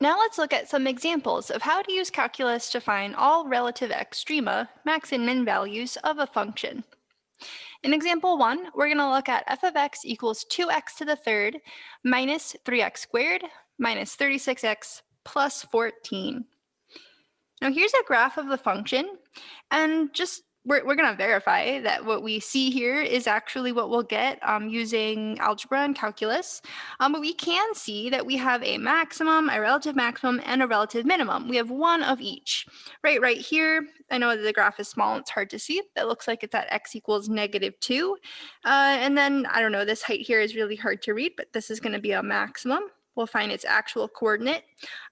Now let's look at some examples of how to use calculus to find all relative extrema, max and min values of a function. In example 1, we're going to look at f of x equals 2x to the third minus 3x squared minus 36x plus 14. Now here's a graph of the function, and we're going to verify that what we see here is actually what we'll get using algebra and calculus. But we can see that we have a maximum, a relative maximum, and a relative minimum. We have one of each. Right here, I know that the graph is small and it's hard to see. That looks like it's at x equals -2. And then, I don't know, this height here is really hard to read, but this is going to be a maximum. We'll find its actual coordinate.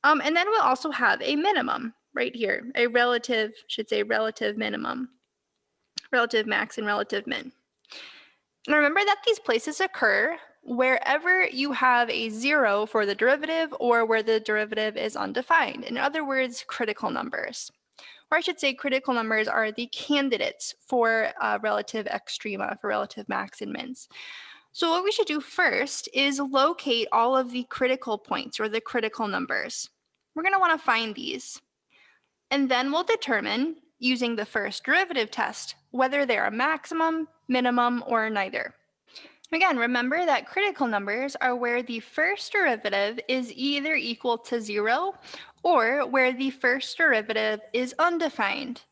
And then we'll also have a minimum right here, a relative minimum. Relative max and relative min. And remember that these places occur wherever you have a 0 for the derivative or where the derivative is undefined. In other words, critical numbers. Or I should say critical numbers are the candidates for relative extrema, for relative max and mins. So what we should do first is locate all of the critical points or the critical numbers. We're going to want to find these. And then we'll determine, using the first derivative test, whether they're a maximum, minimum, or neither. Again, remember that critical numbers are where the first derivative is either equal to 0 or where the first derivative is undefined,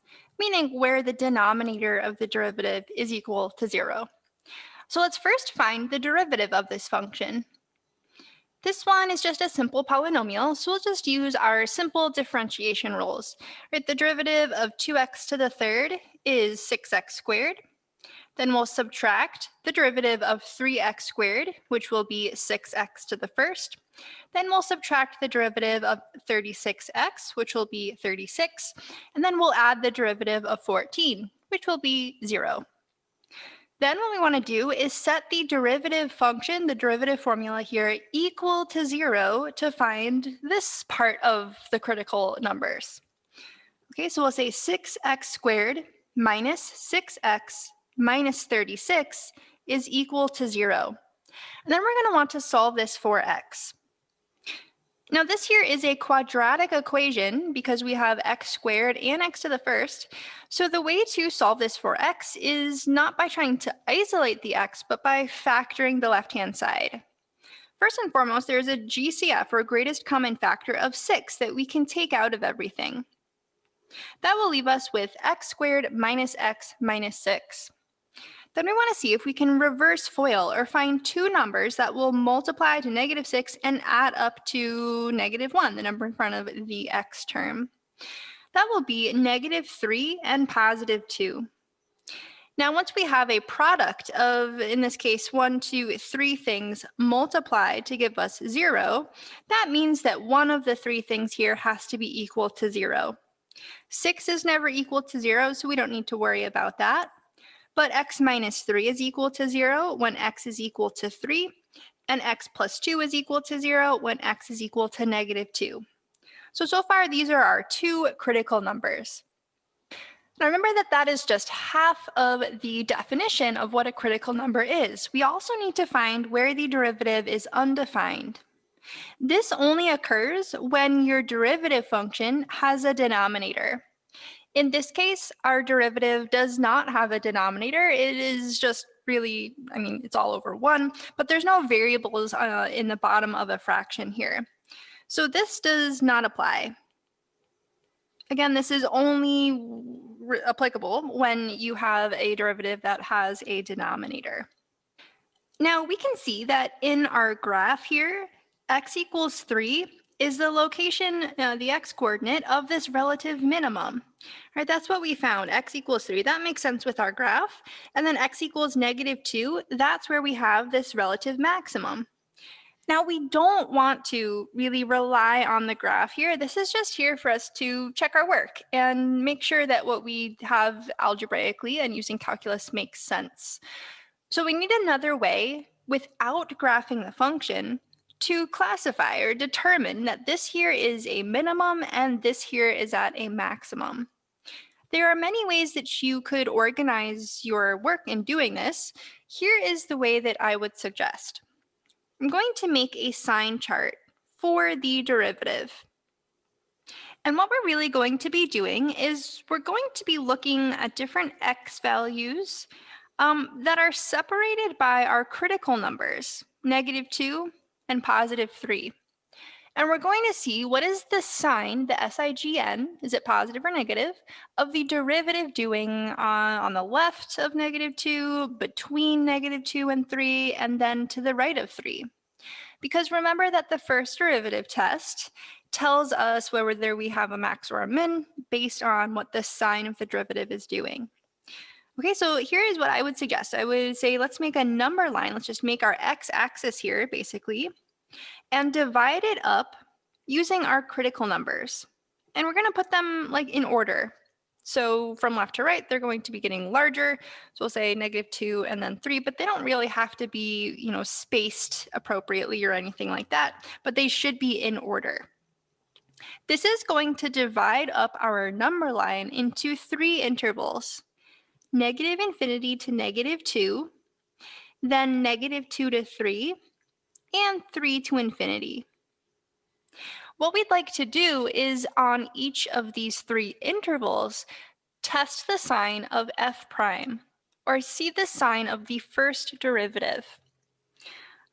meaning where the denominator of the derivative is equal to 0. So let's first find the derivative of this function. This one is just a simple polynomial, so we'll just use our simple differentiation rules. Right, the derivative of 2x to the third is 6x squared. Then we'll subtract the derivative of 3x squared, which will be 6x to the first. Then we'll subtract the derivative of 36x, which will be 36. And then we'll add the derivative of 14, which will be 0. Then what we want to do is set the derivative function, the derivative formula here, equal to 0 to find this part of the critical numbers. Okay, so we'll say 6x squared minus 6x minus 36 is equal to 0. And then we're going to want to solve this for x. Now this here is a quadratic equation because we have x squared and x to the first. So the way to solve this for x is not by trying to isolate the x, but by factoring the left-hand side. First and foremost, there's a GCF, or greatest common factor, of 6 that we can take out of everything. That will leave us with x squared minus x minus 6. Then we want to see if we can reverse FOIL or find two numbers that will multiply to -6 and add up to -1, the number in front of the x term. That will be -3 and +2. Now, once we have a product of, in this case, 1, 2, 3 things multiplied to give us 0, that means that one of the 3 things here has to be equal to 0. 6 is never equal to 0, so we don't need to worry about that. But x minus 3 is equal to 0 when x is equal to 3, and x plus 2 is equal to 0 when x is equal to -2. So far, these are our two critical numbers. Now remember that that is just half of the definition of what a critical number is. We also need to find where the derivative is undefined. This only occurs when your derivative function has a denominator. In this case, our derivative does not have a denominator. It is just really, it's all over 1, but there's no variables in the bottom of a fraction here. So this does not apply. Again, this is only applicable when you have a derivative that has a denominator. Now we can see that in our graph here, x equals 3 is the location, the x coordinate of this relative minimum. Right, that's what we found, x equals 3. That makes sense with our graph. And then x equals -2, that's where we have this relative maximum. Now we don't want to really rely on the graph here. This is just here for us to check our work and make sure that what we have algebraically and using calculus makes sense. So we need another way, without graphing the function, to classify or determine that this here is a minimum and this here is at a maximum. There are many ways that you could organize your work in doing this. Here is the way that I would suggest. I'm going to make a sign chart for the derivative. And what we're really going to be doing is we're going to be looking at different x values that are separated by our critical numbers, -2 and +3. And we're going to see what is the sign, the SIGN, is it positive or negative, of the derivative doing on the left of -2, between -2 and 3, and then to the right of 3. Because remember that the first derivative test tells us whether we have a max or a min based on what the sign of the derivative is doing. Okay, so here is what I would suggest. I would say let's make a number line. Let's just make our x-axis here, basically, and divide it up using our critical numbers. And we're going to put them like in order. So from left to right, they're going to be getting larger. So we'll say -2 and then 3, but they don't really have to be, spaced appropriately or anything like that, but they should be in order. This is going to divide up our number line into 3 intervals, -∞ to -2, then -2 to 3, and 3 to infinity. What we'd like to do is on each of these 3 intervals, test the sign of f prime, or see the sign of the first derivative.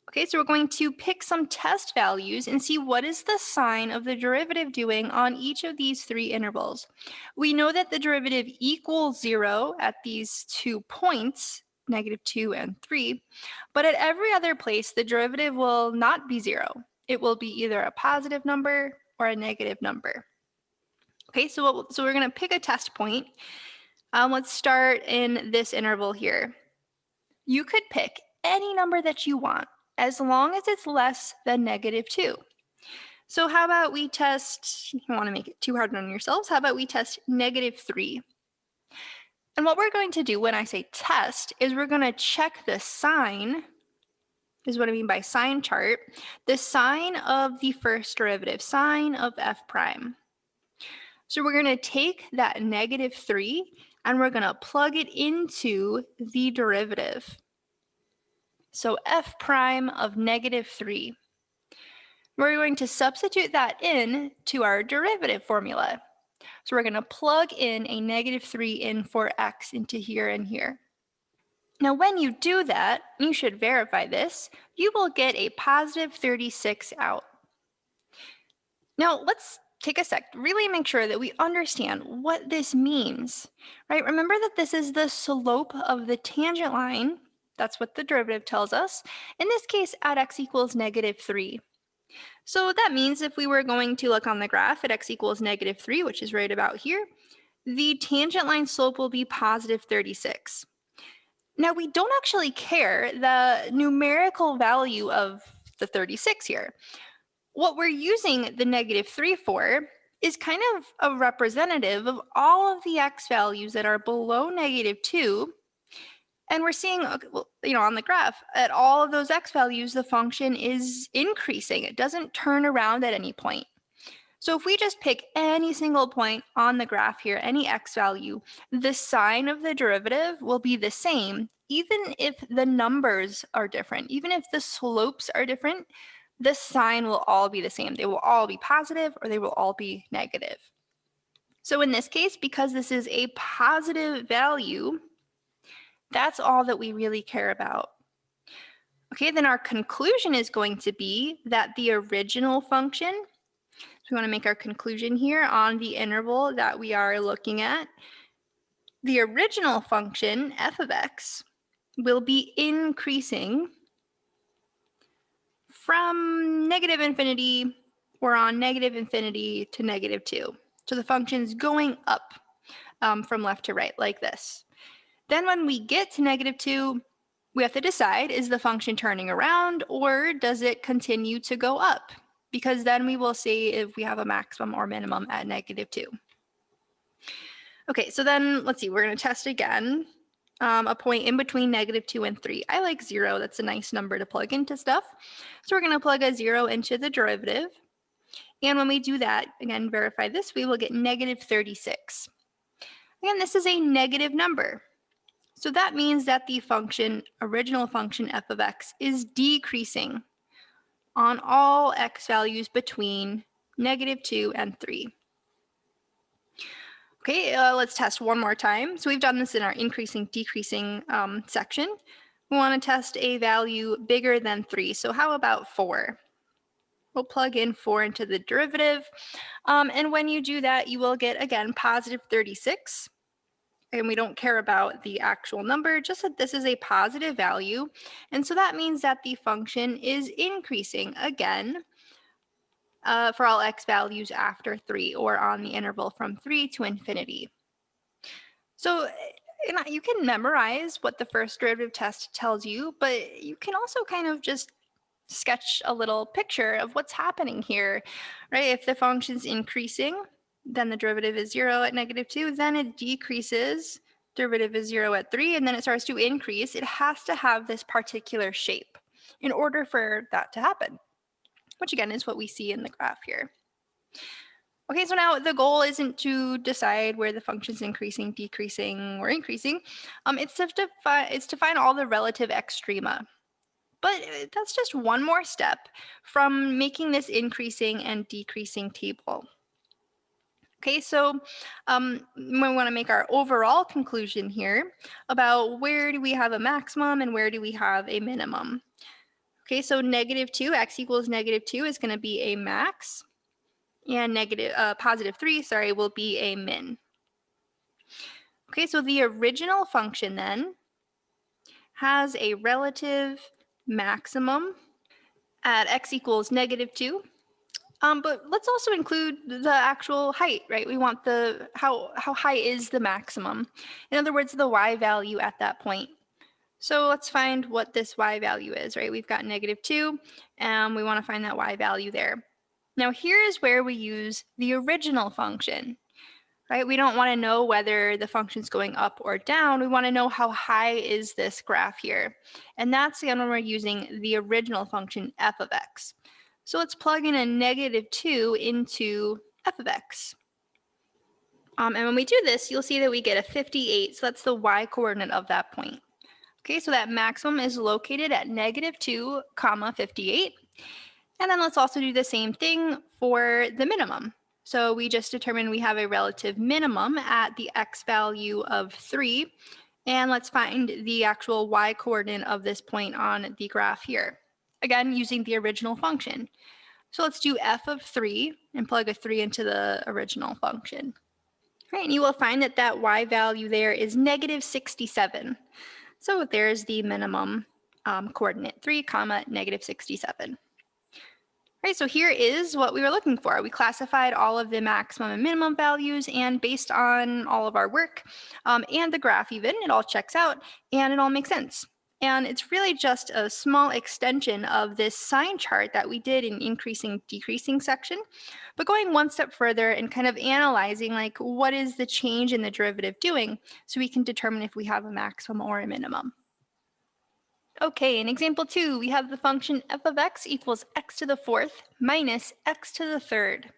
Okay, so we're going to pick some test values and see what is the sign of the derivative doing on each of these 3 intervals. We know that the derivative equals 0 at these 2 points, -2 and 3, but at every other place, the derivative will not be 0. It will be either a positive number or a negative number. Okay, so we're going to pick a test point. Let's start in this interval here. You could pick any number that you want as long as it's less than -2. So how about we test, you don't want to make it too hard on yourselves, how about we test -3? And what we're going to do when I say test is we're going to check the sign, is what I mean by sign chart, the sign of the first derivative, sign of f prime. So we're going to take that -3 and we're going to plug it into the derivative. So f prime of -3. We're going to substitute that in to our derivative formula. So we're going to plug in a -3 in for x into here and here. Now, when you do that, you should verify this, you will get a +36 out. Now, let's take a sec, really make sure that we understand what this means, right? Remember that this is the slope of the tangent line. That's what the derivative tells us. In this case, at x equals -3. So that means if we were going to look on the graph at x equals -3, which is right about here, the tangent line slope will be +36. Now, we don't actually care the numerical value of the 36 here. What we're using the -3 for is kind of a representative of all of the x values that are below -2. And we're seeing, on the graph, at all of those x values, the function is increasing. It doesn't turn around at any point. So if we just pick any single point on the graph here, any x value, the sign of the derivative will be the same, even if the numbers are different, even if the slopes are different, the sign will all be the same. They will all be positive or they will all be negative. So in this case, because this is a positive value, that's all that we really care about. Okay, then our conclusion is going to be that the original function, so we want to make our conclusion here on the interval that we are looking at. The original function, f of x, will be increasing from -∞, or on -∞ to -2. So the function's going up from left to right like this. Then when we get to -2, we have to decide, is the function turning around or does it continue to go up? Because then we will see if we have a maximum or minimum at -2. Okay, so then let's see, we're going to test again a point in between -2 and 3. I like 0, that's a nice number to plug into stuff. So we're going to plug a 0 into the derivative. And when we do that, again, verify this, we will get -36. Again, this is a negative number. So that means that the function, original function f of x, is decreasing. on all x values between -2 and 3. Okay, let's test one more time. So we've done this in our increasing, decreasing section. We want to test a value bigger than 3. So how about 4? We'll plug in 4 into the derivative. And when you do that, you will get, again, positive 36. And we don't care about the actual number, just that this is a positive value. And so that means that the function is increasing again for all x values after 3, or on the interval from 3 to infinity. So you can memorize what the first derivative test tells you, but you can also kind of just sketch a little picture of what's happening here, right? If the function's increasing, then the derivative is 0 at -2, then it decreases, derivative is 0 at 3, and then it starts to increase. It has to have this particular shape in order for that to happen, which again is what we see in the graph here. Okay, so now the goal isn't to decide where the function's increasing, decreasing, or increasing. It's to find all the relative extrema. But that's just one more step from making this increasing and decreasing table. Okay, so we want to make our overall conclusion here about where do we have a maximum and where do we have a minimum. Okay, so -2, x equals -2 is going to be a max, and positive 3, sorry, will be a min. Okay, so the original function then has a relative maximum at x equals -2. But let's also include the actual height, right? We want the how high is the maximum. In other words, the y value at that point. So let's find what this y value is, right? We've got -2, and we want to find that y value there. Now here is where we use the original function, right? We don't want to know whether the function's going up or down. We want to know how high is this graph here. And that's again when we're using the original function f of x. So let's plug in a -2 into f of x. And when we do this, you'll see that we get a 58. So that's the y coordinate of that point. Okay, so that maximum is located at -2, 58. And then let's also do the same thing for the minimum. So we just determined we have a relative minimum at the x value of 3. And let's find the actual y coordinate of this point on the graph here. Again, using the original function. So let's do f of 3 and plug a 3 into the original function. Right, and you will find that that y value there is -67. So there's the minimum coordinate, 3, -67. Right, so here is what we were looking for. We classified all of the maximum and minimum values, and based on all of our work and the graph even, it all checks out and it all makes sense. And it's really just a small extension of this sign chart that we did in increasing, decreasing section, but going one step further and kind of analyzing like what is the change in the derivative doing so we can determine if we have a maximum or a minimum. Okay, in example 2, we have the function f of x equals x to the 4th minus x to the 3rd.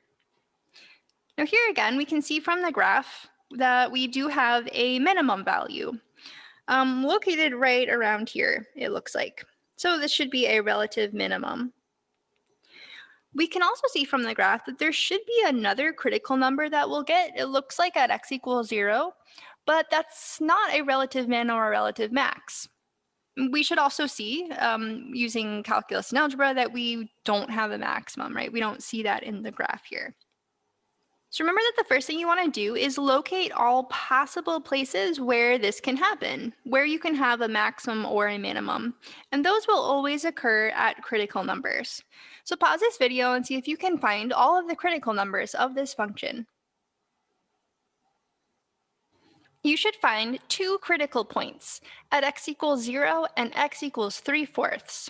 Now here again, we can see from the graph that we do have a minimum value located right around here, it looks like. So this should be a relative minimum. We can also see from the graph that there should be another critical number that we'll get. It looks like at x equals 0, but that's not a relative min or a relative max. We should also see, using calculus and algebra, that we don't have a maximum, right? We don't see that in the graph here. So remember that the first thing you want to do is locate all possible places where this can happen, where you can have a maximum or a minimum. And those will always occur at critical numbers. So pause this video and see if you can find all of the critical numbers of this function. You should find 2 critical points at x equals 0 and x equals 3/4.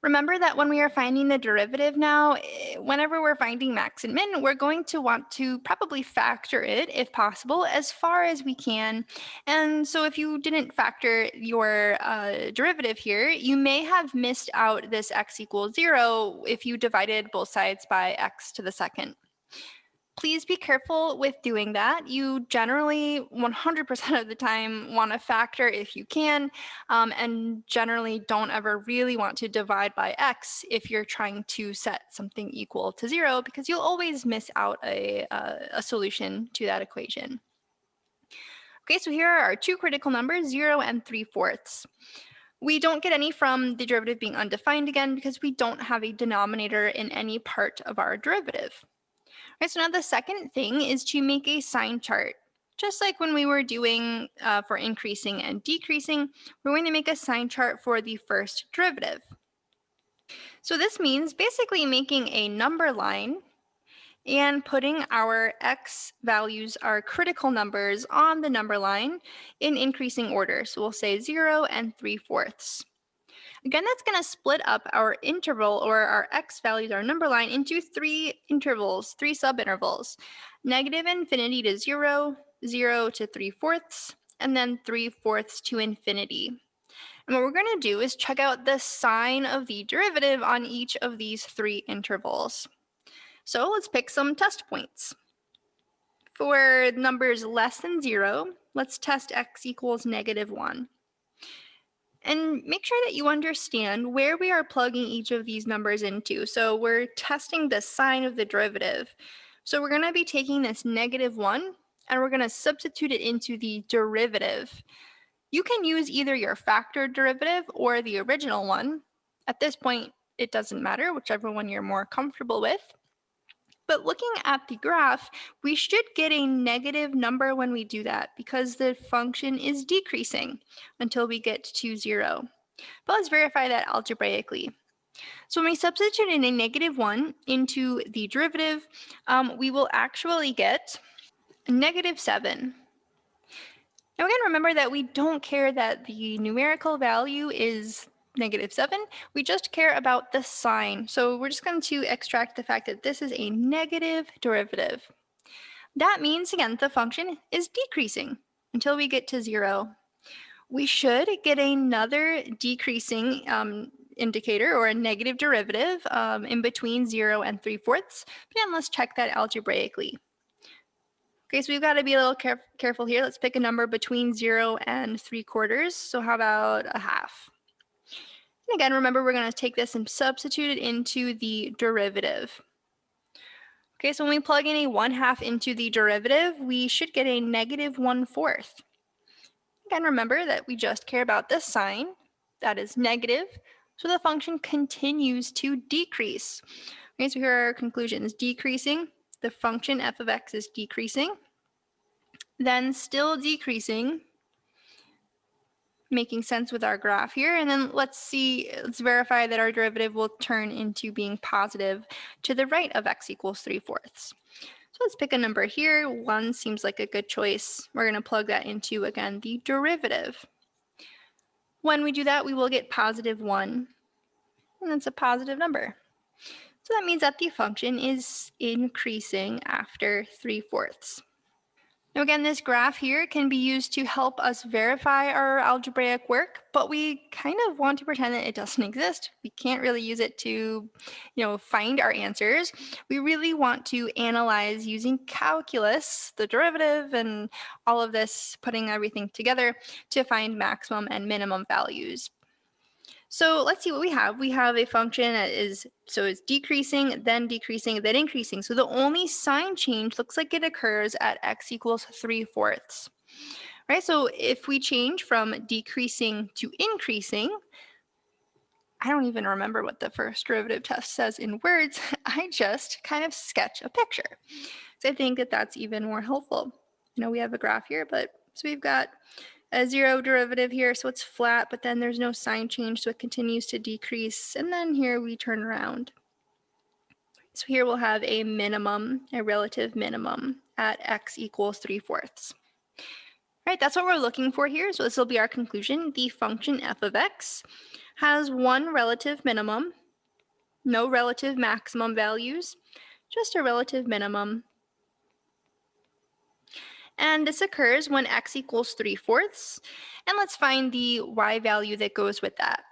Remember that when we are finding the derivative now, whenever we're finding max and min, we're going to want to probably factor it, if possible, as far as we can. And so if you didn't factor your derivative here, you may have missed out this x equals 0 if you divided both sides by x to the 2nd. Please be careful with doing that. You generally 100% of the time want to factor if you can, and generally don't ever really want to divide by x if you're trying to set something equal to 0, because you'll always miss out a solution to that equation. Okay, so here are our two critical numbers, 0 and 3/4. We don't get any from the derivative being undefined again because we don't have a denominator in any part of our derivative. Okay, so now the second thing is to make a sign chart. Just like when we were doing for increasing and decreasing, we're going to make a sign chart for the first derivative. So this means basically making a number line and putting our x values, our critical numbers, on the number line in increasing order. So we'll say 0 and 3/4. Again, that's going to split up our interval, or our x values, our number line, into three intervals, three subintervals. Negative infinity to 0, 0 to 3/4, and then 3/4 to infinity. And what we're going to do is check out the sign of the derivative on each of these three intervals. So let's pick some test points. For numbers less than 0, let's test x equals -1. And make sure that you understand where we are plugging each of these numbers into. So we're testing the sign of the derivative. So we're going to be taking this -1 and we're going to substitute it into the derivative. You can use either your factored derivative or the original one. At this point, it doesn't matter, whichever one you're more comfortable with. But looking at the graph, we should get a negative number when we do that because the function is decreasing until we get to 0. But let's verify that algebraically. So when we substitute in a -1 into the derivative, we will actually get a -7. Now again, remember that we don't care that the numerical value is -7. We just care about the sign. So we're just going to extract the fact that this is a negative derivative. That means, again, the function is decreasing until we get to 0. We should get another decreasing indicator, or a negative derivative, in between 0 and 3/4. Again, let's check that algebraically. Okay, so we've got to be a little careful here. Let's pick a number between 0 and 3/4. So how about a half? And again, remember, we're going to take this and substitute it into the derivative. Okay, so when we plug in a 1/2 into the derivative, we should get a -1/4. Again, remember that we just care about the sign. That is negative. So the function continues to decrease. Okay, so here are our conclusions. Decreasing, the function f of x is decreasing. Then still decreasing, making sense with our graph here. And then let's verify that our derivative will turn into being positive to the right of x equals 3/4. So let's pick a number here. 1 seems like a good choice. We're going to plug that into, again, the derivative. When we do that, we will get +1, and that's a positive number. So that means that the function is increasing after 3/4. Now again, this graph here can be used to help us verify our algebraic work, but we kind of want to pretend that it doesn't exist. We can't really use it to, find our answers. We really want to analyze using calculus, the derivative, and all of this, putting everything together to find maximum and minimum values. So let's see what we have. We have a function that it's decreasing, then increasing. So the only sign change looks like it occurs at x equals 3/4. Right? So if we change from decreasing to increasing, I don't even remember what the first derivative test says in words. I just kind of sketch a picture. So I think that that's even more helpful. We have a graph here, so we've got a 0 derivative here, so it's flat, but then there's no sign change, so it continues to decrease. And then here we turn around. So here we'll have a minimum, a relative minimum at x equals 3/4. Right, that's what we're looking for here. So this will be our conclusion. The function f of x has one relative minimum, no relative maximum values, just a relative minimum. And this occurs when x equals 3/4. And let's find the y value that goes with that.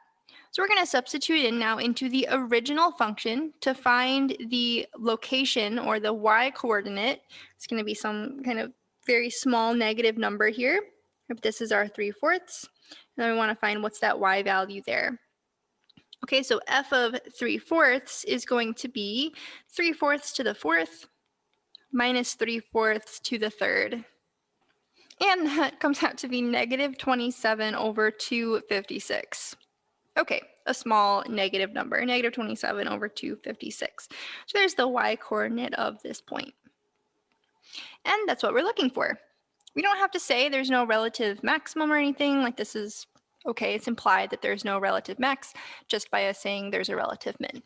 So we're going to substitute in now into the original function to find the location or the y coordinate. It's going to be some kind of very small negative number here. If this is our 3/4, and then we want to find what's that y value there. Okay, so f of 3/4 is going to be 3/4 to the 4th minus 3/4 to the 3rd. And that comes out to be negative 27 over 256. Okay, a small negative number, negative 27 over 256. So there's the y coordinate of this point. And that's what we're looking for. We don't have to say there's no relative maximum or anything, like this is okay, it's implied that there's no relative max just by us saying there's a relative min.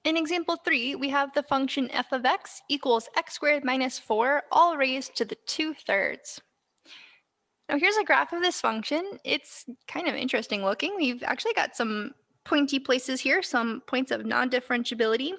In example 3, we have the function f of x equals x squared minus 4, all raised to the 2/3. Now here's a graph of this function. It's kind of interesting looking. We've actually got some pointy places here, some points of non-differentiability.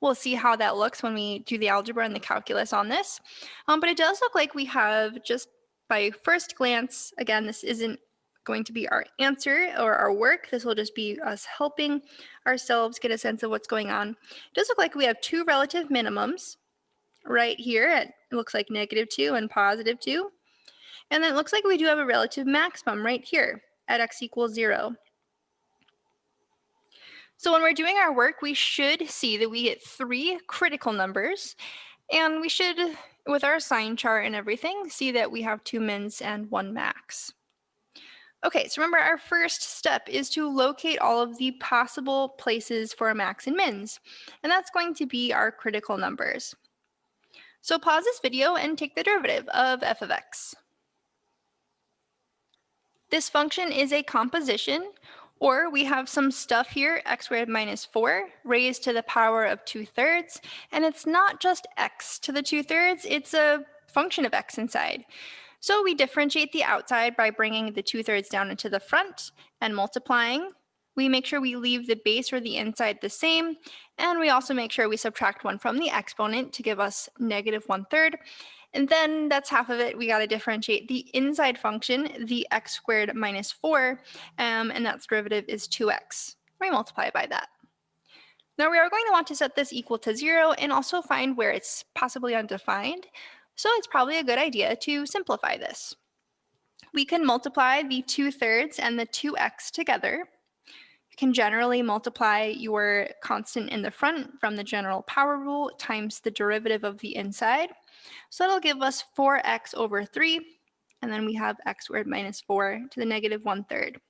We'll see how that looks when we do the algebra and the calculus on this. But it does look like we have, just by first glance, again, this isn't going to be our answer or our work. This will just be us helping ourselves get a sense of what's going on. It does look like we have two relative minimums right here at, it looks like -2 and +2. And then it looks like we do have a relative maximum right here at x equals 0. So when we're doing our work, we should see that we get 3 critical numbers, and we should, with our sign chart and everything, see that we have 2 mins and 1 max. Okay, so remember our first step is to locate all of the possible places for our max and mins, and that's going to be our critical numbers. So pause this video and take the derivative of f of x. This function is a composition, or we have some stuff here, x squared minus 4 raised to the power of 2/3, and it's not just x to the 2/3, it's a function of x inside. So we differentiate the outside by bringing the 2/3 down into the front and multiplying. We make sure we leave the base or the inside the same, and we also make sure we subtract 1 from the exponent to give us -1/3. And then that's half of it. We got to differentiate the inside function, the x squared minus 4, and that's derivative is 2x. We multiply by that. Now we are going to want to set this equal to 0 and also find where it's possibly undefined. So it's probably a good idea to simplify this. We can multiply the 2/3 and the 2x together. You can generally multiply your constant in the front from the general power rule times the derivative of the inside. So that'll give us 4x over 3, and then we have x squared minus 4 to the -1/3.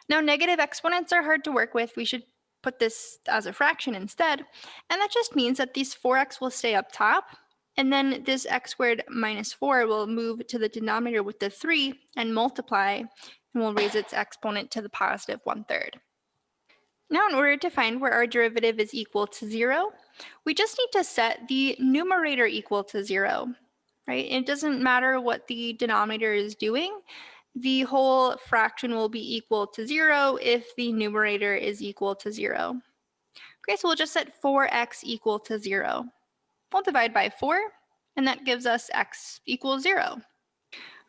Now negative exponents are hard to work with. We should put this as a fraction instead, and that just means that these 4x will stay up top, and then this x squared minus 4 will move to the denominator with the 3 and multiply, and we'll raise its exponent to the +1/3. Now in order to find where our derivative is equal to 0, we just need to set the numerator equal to 0, right? It doesn't matter what the denominator is doing. The whole fraction will be equal to 0 if the numerator is equal to 0. Okay, so we'll just set 4x equal to 0. We'll divide by 4, and that gives us x equals 0.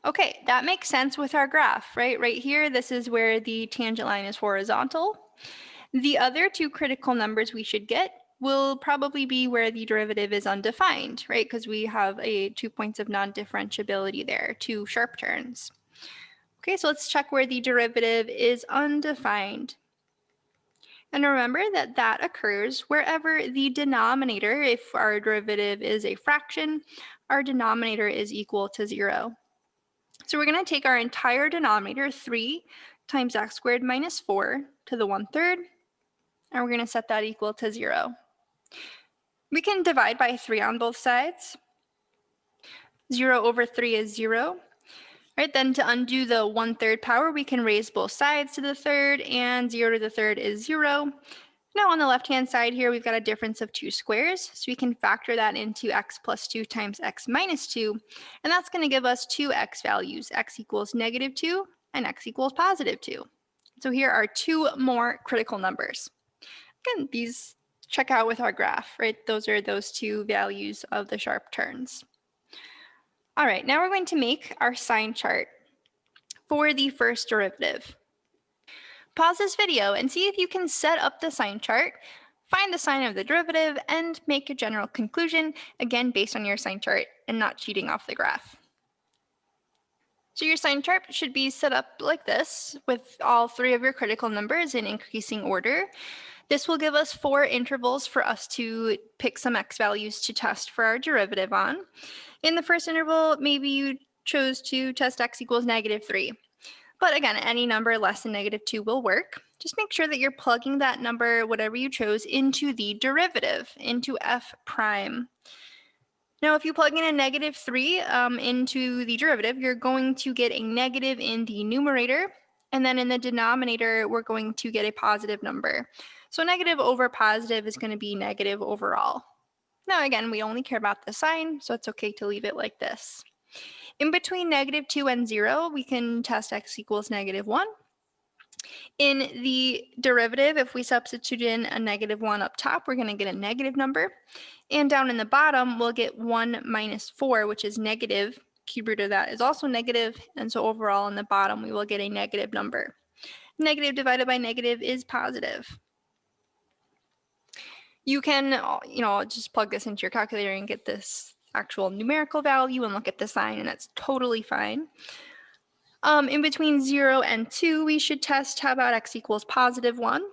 Okay, that makes sense with our graph, right? Right here, this is where the tangent line is horizontal. The other 2 critical numbers we should get will probably be where the derivative is undefined, right? Because we have 2 points of non-differentiability there, 2 sharp turns. Okay, so let's check where the derivative is undefined. And remember that that occurs wherever the denominator, if our derivative is a fraction, our denominator is equal to 0. So we're going to take our entire denominator, 3 times x squared minus 4 to the 1/3, and we're going to set that equal to 0. We can divide by 3 on both sides. 0 over 3 is 0. Right, then to undo the 1/3 power, we can raise both sides to the 3rd, and 0 to the 3rd is 0. Now on the left-hand side here, we've got a difference of 2 squares, so we can factor that into x plus 2 times x minus 2, and that's going to give us 2 x values, x equals -2 and x equals +2. So here are 2 more critical numbers. Again, these check out with our graph, right? Those are those 2 values of the sharp turns. All right, now we're going to make our sign chart for the first derivative. Pause this video and see if you can set up the sign chart, find the sign of the derivative, and make a general conclusion, again based on your sign chart and not cheating off the graph. So your sign chart should be set up like this, with all three of your critical numbers in increasing order. This will give us 4 intervals for us to pick some x values to test for our derivative on. In the first interval, maybe you chose to test x equals -3. But again, any number less than -2 will work. Just make sure that you're plugging that number, whatever you chose, into the derivative, into f prime. Now, if you plug in a -3 into the derivative, you're going to get a negative in the numerator, and then in the denominator, we're going to get a positive number. So negative over positive is going to be negative overall. Now, again, we only care about the sign, so it's okay to leave it like this. In between -2 and 0, we can test x equals -1. In the derivative, if we substitute in a -1 up top, we're going to get a negative number. And down in the bottom, we'll get 1 minus 4, which is negative. Cube root of that is also negative. And so overall in the bottom, we will get a negative number. Negative divided by negative is positive. You can, just plug this into your calculator and get this actual numerical value and look at the sign, and that's totally fine. In between 0 and 2, we should test how about x equals +1.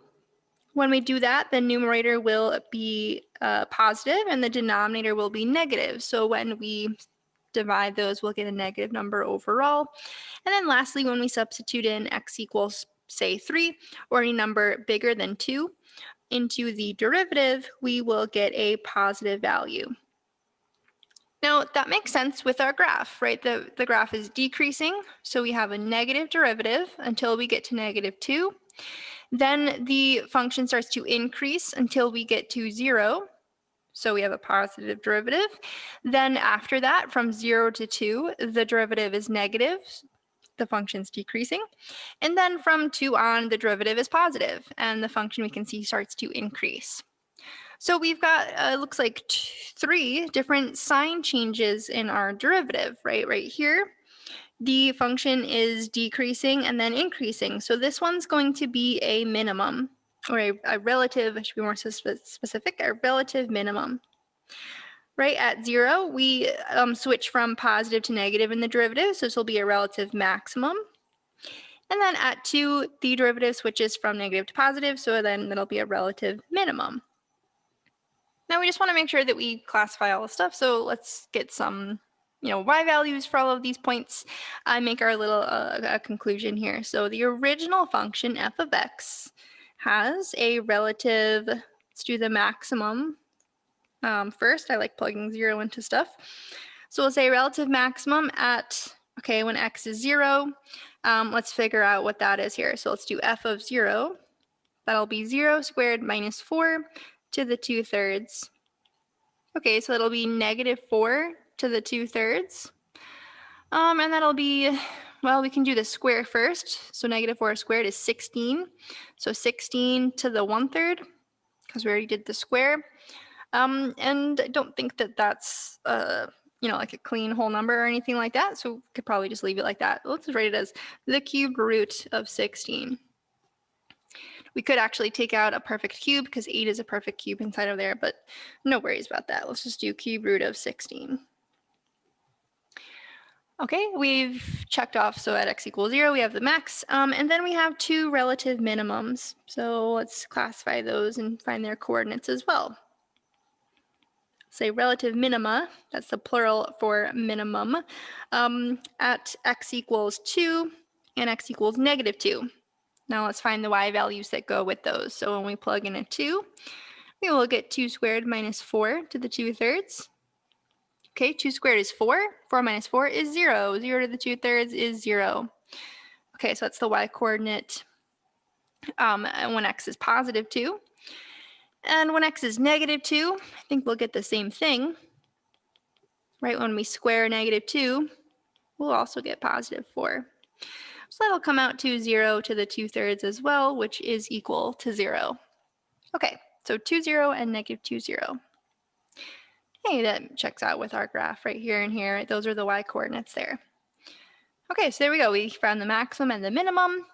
When we do that, the numerator will be positive and the denominator will be negative. So when we divide those, we'll get a negative number overall. And then lastly, when we substitute in x equals, say, 3, or any number bigger than 2, into the derivative, we will get a positive value. Now, that makes sense with our graph, right? The graph is decreasing, so we have a negative derivative until we get to -2. Then the function starts to increase until we get to 0, so we have a positive derivative. Then after that, from 0 to 2, the derivative is negative, the function's decreasing. And then from 2 on, the derivative is positive, and the function we can see starts to increase. So we've got, looks like 3 different sign changes in our derivative, right? Right here, the function is decreasing and then increasing. So this one's going to be a minimum, or a relative, I should be more specific, a relative minimum. Right at 0, we switch from positive to negative in the derivative, so this will be a relative maximum. And then at 2, the derivative switches from negative to positive, so then that'll be a relative minimum. Now we just want to make sure that we classify all the stuff, so let's get some y values for all of these points. I make our little conclusion here. So the original function f of x has a relative, let's do the maximum first. I like plugging 0 into stuff. So we'll say relative maximum at, when x is 0. Let's figure out what that is here. So let's do f of 0. That'll be 0 squared minus 4 to the 2/3. Okay, so it'll be -4 to the 2/3. And that'll be, well, we can do the square first. So -4 squared is 16. So 16 to the 1/3, because we already did the square. And I don't think that that's, like a clean whole number or anything like that. So we could probably just leave it like that. Let's write it as the cube root of 16. We could actually take out a perfect cube because 8 is a perfect cube inside of there, but no worries about that. Let's just do cube root of 16. Okay, we've checked off, so at x equals 0, we have the max, and then we have 2 relative minimums. So let's classify those and find their coordinates as well. Say relative minima, that's the plural for minimum, at x equals 2 and x equals -2. Now let's find the y values that go with those. So when we plug in a 2, we will get 2 squared minus 4 to the 2/3. Okay, 2 squared is 4. 4 minus 4 is 0. 0 to the 2/3 is 0. Okay, so that's the y coordinate when x is +2. And when x is -2, I think we'll get the same thing. Right, when we square -2, we'll also get +4. So that'll come out to 0 to the 2/3 as well, which is equal to 0. Okay, so 2, 0, and -2, 0. Hey, that checks out with our graph right here and here. Those are the y coordinates there. Okay, so there we go. We found the maximum and the minimum.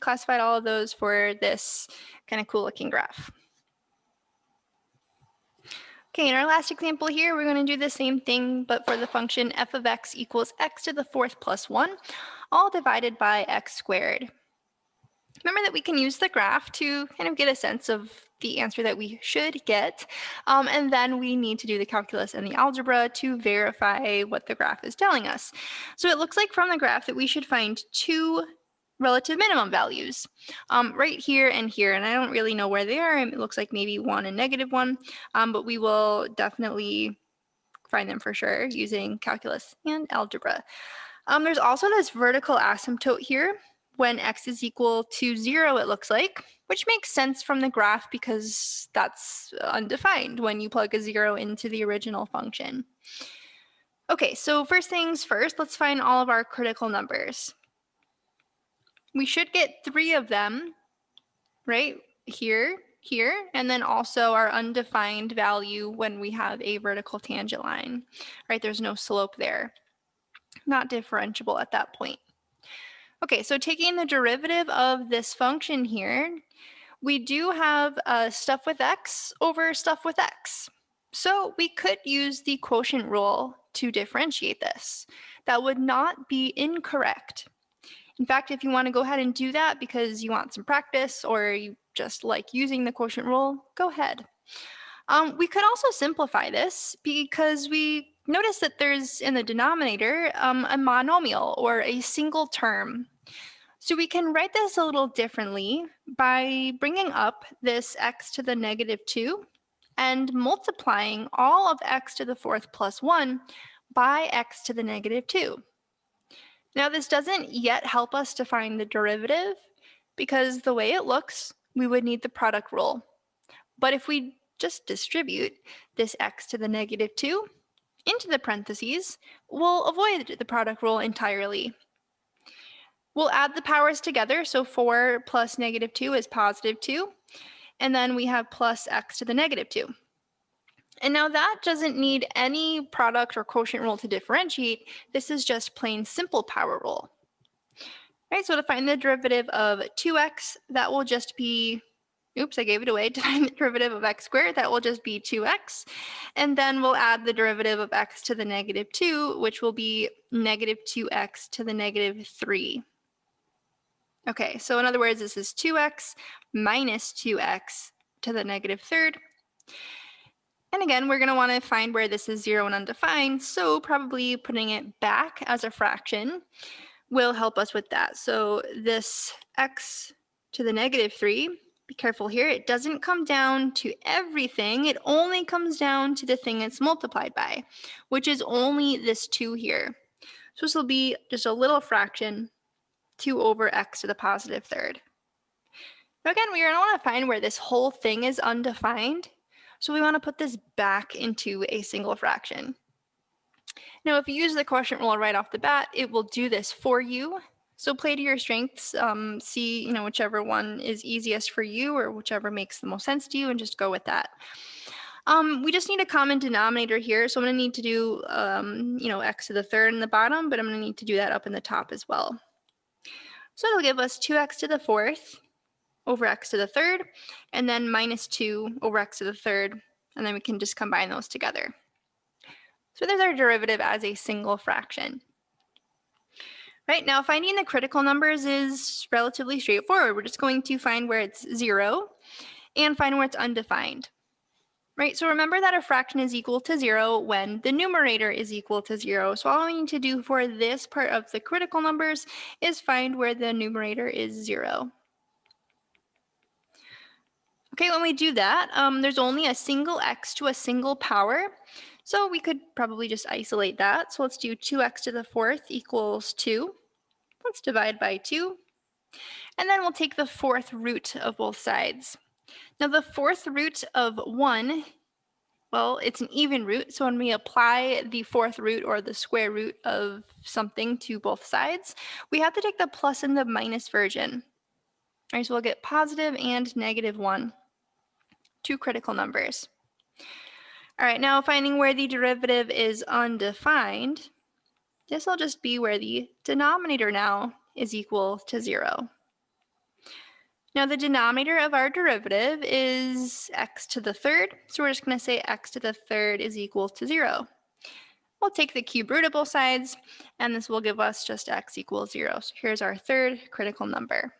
classified all of those for this kind of cool looking graph. Okay, in our last example here, we're going to do the same thing, but for the function f of x equals x to the fourth plus 1, all divided by x squared. Remember that we can use the graph to kind of get a sense of the answer that we should get, and then we need to do the calculus and the algebra to verify what the graph is telling us. So it looks like from the graph that we should find two relative minimum values, right here and here, and I don't really know where they are. It looks like maybe 1 and -1, but we will definitely find them for sure using calculus and algebra. There's also this vertical asymptote here when x is equal to 0, it looks like, which makes sense from the graph because that's undefined when you plug a 0 into the original function. Okay, so first things first, let's find all of our critical numbers. We should get 3 of them, right? Here, and then also our undefined value when we have a vertical tangent line, right? There's no slope there. Not differentiable at that point. Okay, so taking the derivative of this function here, we do have stuff with x over stuff with x. So we could use the quotient rule to differentiate this. That would not be incorrect. In fact, if you want to go ahead and do that because you want some practice or you just like using the quotient rule, go ahead. We could also simplify this because we notice that there's in the denominator a monomial or a single term. So we can write this a little differently by bringing up this x to the -2 and multiplying all of x to the fourth plus 1 by x to the -2. Now this doesn't yet help us to find the derivative because the way it looks, we would need the product rule. But if we just distribute this x to the -2 into the parentheses, we'll avoid the product rule entirely. We'll add the powers together, so 4 plus -2 is +2, and then we have plus x to the -2. And now that doesn't need any product or quotient rule to differentiate. This is just plain simple power rule. Right, so to find the derivative of 2x, that will just be, oops, I gave it away. To find the derivative of x squared, that will just be 2x. And then we'll add the derivative of x to the -2, which will be -2x to the -3. Okay, so in other words, this is 2x minus 2x to the -3rd. And again, we're going to want to find where this is 0 and undefined, so probably putting it back as a fraction will help us with that. So this x to the -3, be careful here, it doesn't come down to everything, it only comes down to the thing it's multiplied by, which is only this 2 here. So this will be just a little fraction, 2 over x to the +3rd. Now again, we are going to want to find where this whole thing is undefined, so we want to put this back into a single fraction. Now, if you use the quotient rule right off the bat, it will do this for you. So play to your strengths, see whichever one is easiest for you or whichever makes the most sense to you, and just go with that. We just need a common denominator here, so I'm going to need to do x to the 3rd in the bottom, but I'm going to need to do that up in the top as well. So it'll give us 2x to the 4th over x to the 3rd, and then -2 over x to the 3rd, and then we can just combine those together. So there's our derivative as a single fraction. Right, now finding the critical numbers is relatively straightforward. We're just going to find where it's 0 and find where it's undefined. Right, so remember that a fraction is equal to 0 when the numerator is equal to 0. So all we need to do for this part of the critical numbers is find where the numerator is 0. Okay, when we do that, there's only a single x to a single power. So we could probably just isolate that. So let's do 2x to the 4th equals 2. Let's divide by 2. And then we'll take the 4th root of both sides. Now the 4th root of 1, well, it's an even root. So when we apply the 4th root or the square root of something to both sides, we have to take the plus and the minus version. All right, so we'll get positive and -1, two critical numbers. All right, now finding where the derivative is undefined, this will just be where the denominator now is equal to 0. Now the denominator of our derivative is x to the third, so we're just going to say x to the third is equal to 0. We'll take the cube root of both sides, and this will give us just x equals 0. So here's our third critical number.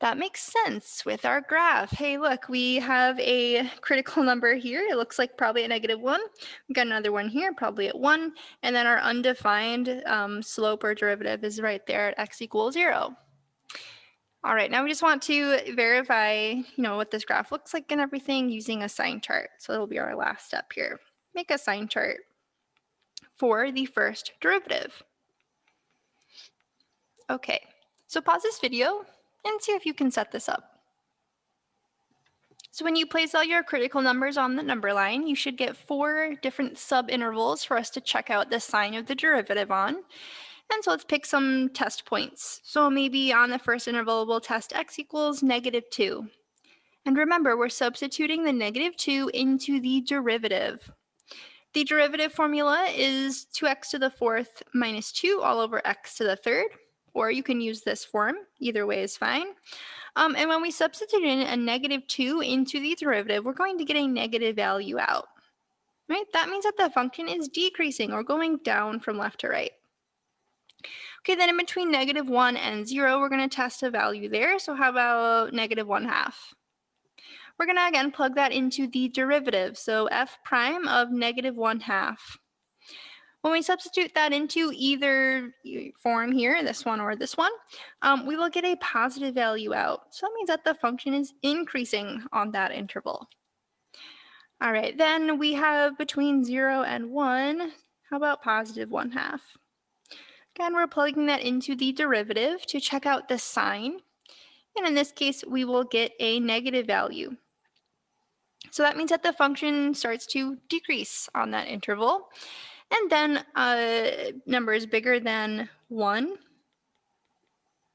That makes sense with our graph. Hey, look, we have a critical number here. It looks like probably at -1. We've got another one here, probably at 1. And then our undefined slope or derivative is right there at x equals 0. All right, now we just want to verify, what this graph looks like and everything using a sign chart. So it'll be our last step here. Make a sign chart for the first derivative. Okay, so pause this video and see if you can set this up. So when you place all your critical numbers on the number line, you should get 4 different subintervals for us to check out the sign of the derivative on. And so let's pick some test points. So maybe on the first interval, we'll test x equals -2. And remember, we're substituting the -2 into the derivative. The derivative formula is 2x to the fourth minus 2 all over x to the third, or you can use this form. Either way is fine. And when we substitute in a -2 into the derivative, we're going to get a negative value out. Right? That means that the function is decreasing or going down from left to right. Okay, then in between -1 and 0, we're going to test a value there. So how about -1/2? We're going to again plug that into the derivative. So f prime of -1/2. When we substitute that into either form here, this one or this one, we will get a positive value out. So that means that the function is increasing on that interval. All right, then we have between 0 and 1, how about +1/2? Again, we're plugging that into the derivative to check out the sign. And in this case, we will get a negative value. So that means that the function starts to decrease on that interval. And then number is bigger than 1.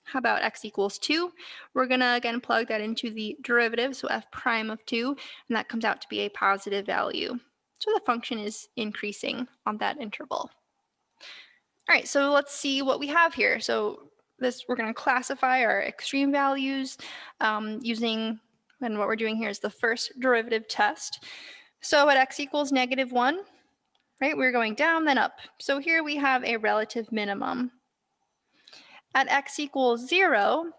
How about x equals 2? We're going to again plug that into the derivative, so f prime of 2, and that comes out to be a positive value. So the function is increasing on that interval. All right, so let's see what we have here. So we're going to classify our extreme values using, and what we're doing here is the first derivative test. So at x equals -1, right, we're going down, then up. So here we have a relative minimum. At x equals 0,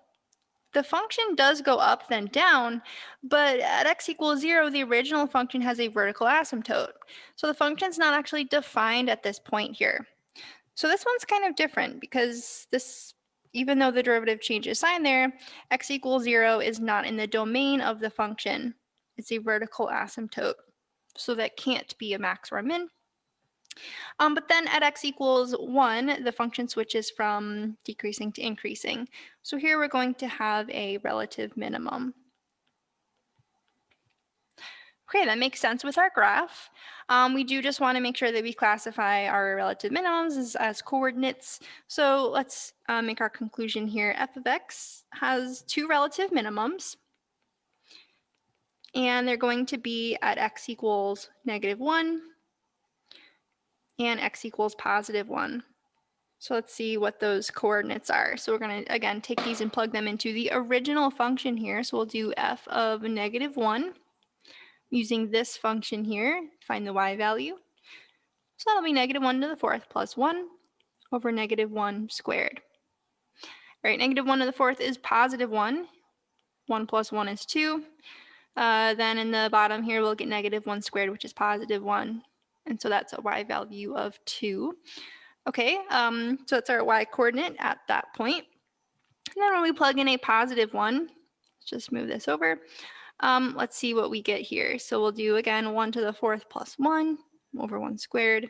the function does go up, then down, but at x equals 0, the original function has a vertical asymptote. So the function's not actually defined at this point here. So this one's kind of different because this, even though the derivative changes sign there, x equals 0 is not in the domain of the function. It's a vertical asymptote. So that can't be a max or a min. But then at x equals 1, the function switches from decreasing to increasing. So here we're going to have a relative minimum. Okay, that makes sense with our graph. We do just want to make sure that we classify our relative minimums as coordinates. So let's make our conclusion here. F of x has 2 relative minimums. And they're going to be at x equals -1 and x equals +1. So let's see what those coordinates are. So we're going to, again, take these and plug them into the original function here. So we'll do f of -1. Using this function here, find the y value. So that'll be -1 to the fourth plus 1 over -1 squared. All right, -1 to the fourth is +1. 1 plus 1 is 2. Then in the bottom here, we'll get -1 squared, which is +1. And so that's a y value of 2. Okay, so that's our y coordinate at that point. And then when we plug in a +1, let's just move this over. Let's see what we get here. So we'll do, again, 1 to the fourth plus 1 over 1 squared.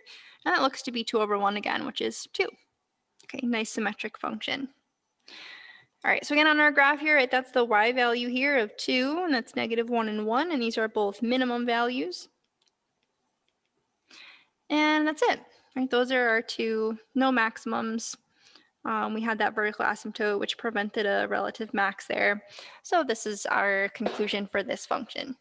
And that looks to be 2 over 1 again, which is 2. Okay, nice symmetric function. All right, so again on our graph here, right, that's the y value here of 2, and that's -1 and 1, and these are both minimum values. And that's it. Right, those are our 2 no maximums. We had that vertical asymptote, which prevented a relative max there. So this is our conclusion for this function.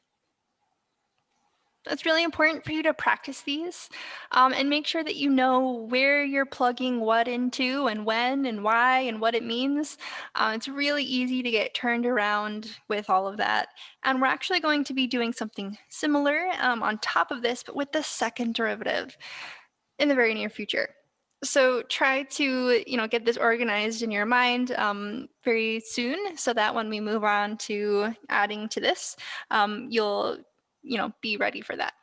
It's really important for you to practice these and make sure that you know where you're plugging what into and when and why and what it means. It's really easy to get turned around with all of that. And we're actually going to be doing something similar on top of this, but with the second derivative in the very near future. So try to, get this organized in your mind very soon so that when we move on to adding to this, you'll, be ready for that.